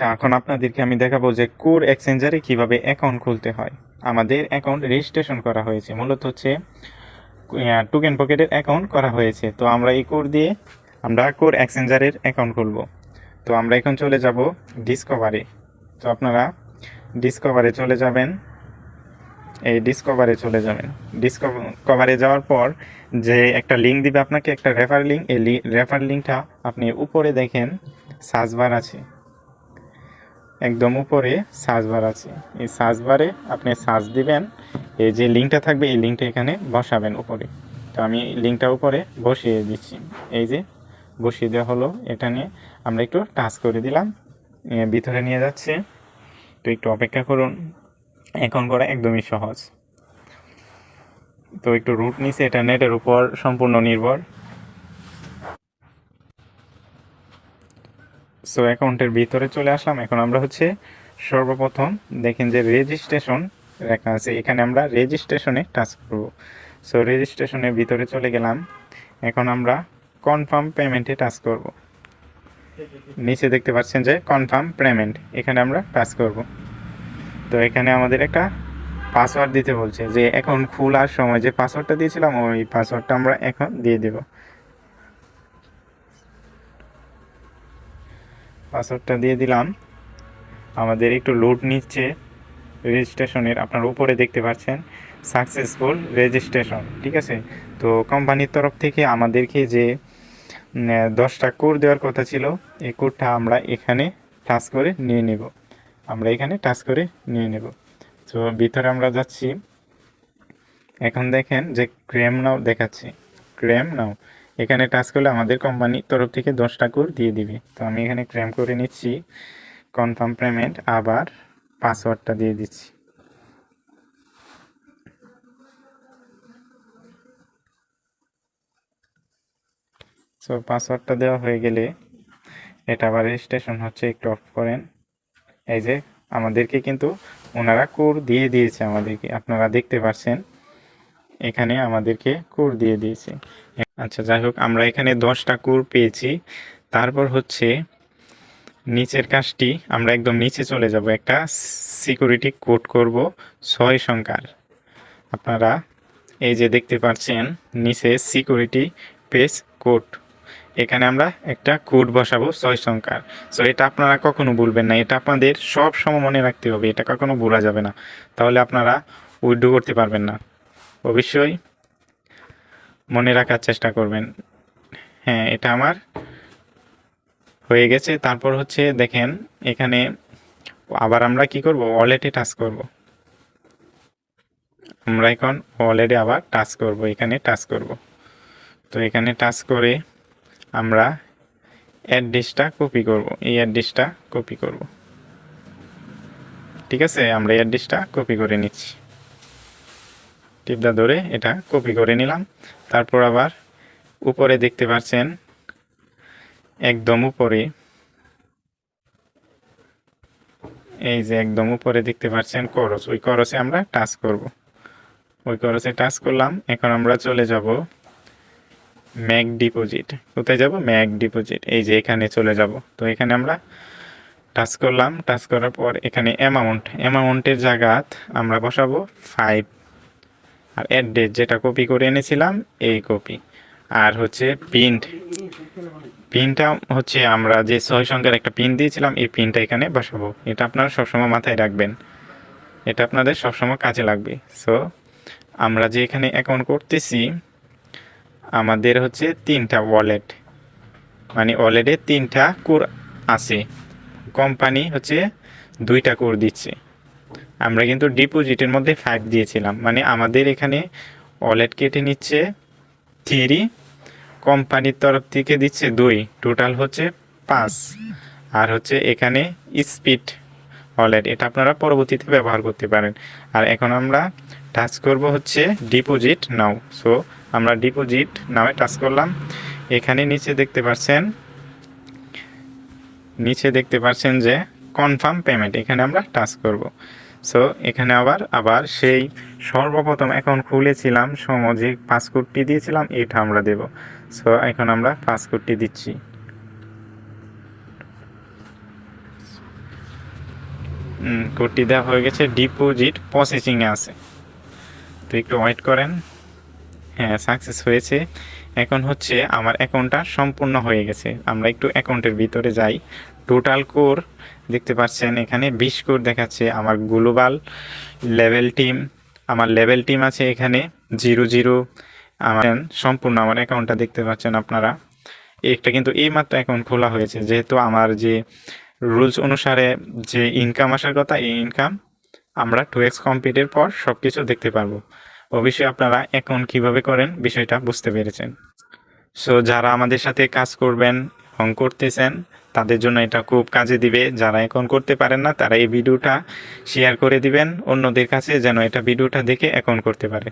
আচ্ছা, এখন আপনাদেরকে আমি দেখাবো যে কোর এক্সচেঞ্জারে কিভাবে অ্যাকাউন্ট খুলতে হয়। আমাদের অ্যাকাউন্ট রেজিস্ট্রেশন করা হয়েছে, মূলত হচ্ছে টোকেন পকেটের অ্যাকাউন্ট করা হয়েছে। তো আমরা এই কোর দিয়ে আমরা কোর এক্সচেঞ্জারের অ্যাকাউন্ট খুলবো। তো আমরা এখন চলে যাব ডিসকভারে। তো আপনারা ডিসকভারে চলে যাবেন, এই ডিসকভারে চলে যাবেন। ডিসকভারে যাওয়ার পর যে একটা লিঙ্ক দিবে আপনাকে, একটা রেফার লিঙ্ক। এই রেফার লিঙ্কটা আপনি উপরে দেখেন সার্চ বার আছে, একদম উপরে সার্চ বার আছে। এই সার্চ বারে আপনি সার্চ দিবেন, এই যে লিঙ্কটা থাকবে এই লিঙ্কটা এখানে বসাবেন উপরে। তো আমি লিঙ্কটা উপরে বসিয়ে দিচ্ছি, এই যে বসিয়ে দেওয়া হলো। এটা নিয়ে আমরা একটু টাচ করে দিলাম, ভিতরে নিয়ে যাচ্ছে। তো একটু অপেক্ষা করুন, এখন করা একদমই সহজ। তো একটু রুট নিচে, এটা নেটের উপর সম্পূর্ণ নির্ভর। সো অ্যাকাউন্টের ভিতরে চলে আসলাম। এখন আমরা হচ্ছে সর্বপ্রথম দেখেন যে রেজিস্ট্রেশন লেখা আছে, এখানে আমরা রেজিস্ট্রেশনে টাচ করব। সো রেজিস্ট্রেশনের ভিতরে চলে গেলাম। এখন আমরা কনফার্ম পেমেন্টে টাচ করব। নিচে দেখতে পাচ্ছেন যে কনফার্ম পেমেন্ট, এখানে আমরা টাচ করব। তো এখানে আমাদের একটা পাসওয়ার্ড দিতে বলছে, যে অ্যাকাউন্ট খোলার সময় যে পাসওয়ার্ডটা দিয়েছিলাম ওই পাসওয়ার্ডটা আমরা এখন দিয়ে দেব। পাসওয়ার্ডটা দিয়ে দিলাম। আমাদের একটু লোড নিচ্ছে রেজিস্ট্রেশনের, আপনার উপরে দেখতে পাচ্ছেন সাকসেসফুল রেজিস্ট্রেশন, ঠিক আছে। তো কোম্পানির তরফ থেকে আমাদেরকে যে 10টা কোড দেওয়ার কথা ছিল, এই কোডটা আমরা এখানে টাচ করে নিয়ে নেব। আমরা এখানে টাচ করে নিয়ে নেব। তো ভিতরে আমরা যাচ্ছি। এখন দেখেন যে ক্লেম নাও দেখাচ্ছে, ক্লেম নাও এখানে টাচ করলে আমাদের কোম্পানির তরফ থেকে 10টা কোড দিয়ে দিবে। তো আমি এখানে ক্লেম করে নিচ্ছি, কনফার্ম পেমেন্ট, আবার পাসওয়ার্ডটা দিয়ে দিচ্ছি। সো পাসওয়ার্ডটা দেওয়া হয়ে গেলে এটা আবার রেজিস্ট্রেশন হচ্ছে, একটু অফ করেন। এই যে আমাদেরকে কিন্তু ওনারা কোড দিয়ে দিয়েছে আমাদেরকে, আপনারা দেখতে পাচ্ছেন এখানে আমাদেরকে কোড দিয়ে দিয়েছে। আচ্ছা, যাই হোক, আমরা এখানে 10টা কোড পেয়েছি। তারপর হচ্ছে নিচের কাজটি, আমরা একদম নিচে চলে যাব, একটা সিকিউরিটি কোড করব 6 সংখ্যার। আপনারা এই যে দেখতে পাচ্ছেন নিচে সিকিউরিটি পেজ কোড, এখানে আমরা একটা কোড বসাবো 6 সংখ্যার। সো এটা আপনারা কখনো ভুলবেন না, এটা আপনাদের সব সময় মনে রাখতে হবে, এটা কখনো ভোলা যাবে না, তাহলে আপনারা উইথড্র করতে পারবেন না। অবশ্যই মনে রাখার চেষ্টা করবেন। হ্যাঁ, এটা আমার হয়ে গেছে। তারপর হচ্ছে দেখেন এখানে আবার আমরা কি করব, ওয়ালেটে টাচ করব। আমরা এখন ওয়ালেটে আবার টাচ করব, এখানে টাচ করব। তো এখানে টাচ করে আমরা অ্যাড্রেসটা কপি করব, এই অ্যাড্রেসটা কপি করব, ঠিক আছে। আমরা অ্যাড্রেসটা কপি করে নিচ্ছি, টিপদা ধরে এটা কপি করে নিলাম। তারপর আবার উপরে দেখতে পাচ্ছেন, একদম উপরে, এই যে একদম উপরে দেখতে পাচ্ছেন খরচ, ওই খরচে আমরা টাচ করব। ওই খরচে টাচ করলাম। এখন আমরা চলে যাব ম্যাক ডিপোজিট। কোথায় যাব? ম্যাক ডিপোজিট, এই যে এখানে চলে যাব। তো এখানে আমরা টাচ করলাম। টাচ করার পর এখানে অ্যামাউন্টের জায়গাত আমরা বসাবো 5, আর অ্যাড্রেস যেটা কপি করে এনেছিলাম এই কপি, আর হচ্ছে পিনটা হচ্ছে আমরা যে 6 সংখ্যার একটা পিন দিয়েছিলাম এই পিনটা এখানে বসাবো। এটা আপনারা সবসময় মাথায় রাখবেন, এটা আপনাদের সবসময় কাজে লাগবে। সো আমরা যে এখানে অ্যাকাউন্ট করতেছি, আমাদের হচ্ছে 3টা ওয়ালেট, মানে ওয়ালেটে 3টা কোর আছে, কোম্পানি হচ্ছে 2টা কোর দিচ্ছে। আমরা কিন্তু ডিপোজিটের মধ্যে 5 দিয়েছিলাম, মানে আমাদের এখানে ওয়ালেট কেটে নিচ্ছে 3, কোম্পানির তরফ থেকে দিচ্ছে 2, টোটাল হচ্ছে 5। আর হচ্ছে এখানে স্পিড ওয়ালেট, এটা আপনারা পরবর্তীতে ব্যবহার করতে পারেন। আর এখন আমরা টাচ করব হচ্ছে ডিপোজিট নাও। সো আমরা ডিপোজিট নাওয়ে টাচ করলাম। এখানে নিচে দেখতে পাচ্ছেন যে কনফার্ম পেমেন্ট, এখানে আমরা টাচ করব। সো এখানে আবার সেই সর্বপ্রথম অ্যাকাউন্ট খুলেছিলাম সময় যে পাসওয়ার্ডটি দিয়েছিলাম এটা আমরা দেব। সো এখন আমরা পাসওয়ার্ডটি দিচ্ছি। কোডটি দেওয়া হয়ে গেছে, ডিপোজিট প্রসেসিংয়ে আছে, তো একটু ওয়েট করেন। হ্যাঁ, সাকসেস হয়েছে। এখন হচ্ছে আমার অ্যাকাউন্টটা সম্পূর্ণ হয়ে গেছে। আমরা একটু অ্যাকাউন্টের ভিতরে যাই। টোটাল কোর দেখতে পাচ্ছেন এখানে 20 কোর দেখাচ্ছে। আমার গ্লোবাল লেভেল টিম, আমার লেভেল টিম আছে এখানে 00। আমার সম্পূর্ণ আমার অ্যাকাউন্টটা দেখতে পাচ্ছেন আপনারা। একটা কিন্তু এইমাত্র অ্যাকাউন্ট খোলা হয়েছে, যেহেতু আমার যে রুলস অনুসারে যে ইনকাম আসার কথা, এই ইনকাম আমরা 2x কমপ্লিটের পর সব কিছু দেখতে পারবো। অবশ্যই আপনারা অ্যাকাউন্ট কীভাবে করেন বিষয়টা বুঝতে পেরেছেন। সো যারা আমাদের সাথে কাজ করবেন এবং করতেছেন তাদের জন্য এটা খুব কাজে দিবে। যারা এখন করতে পারেন না তারা এই ভিডিওটা শেয়ার করে দিবেন অন্যদের কাছে, যেন এটা ভিডিওটা দেখে অ্যাকাউন্ট করতে পারে।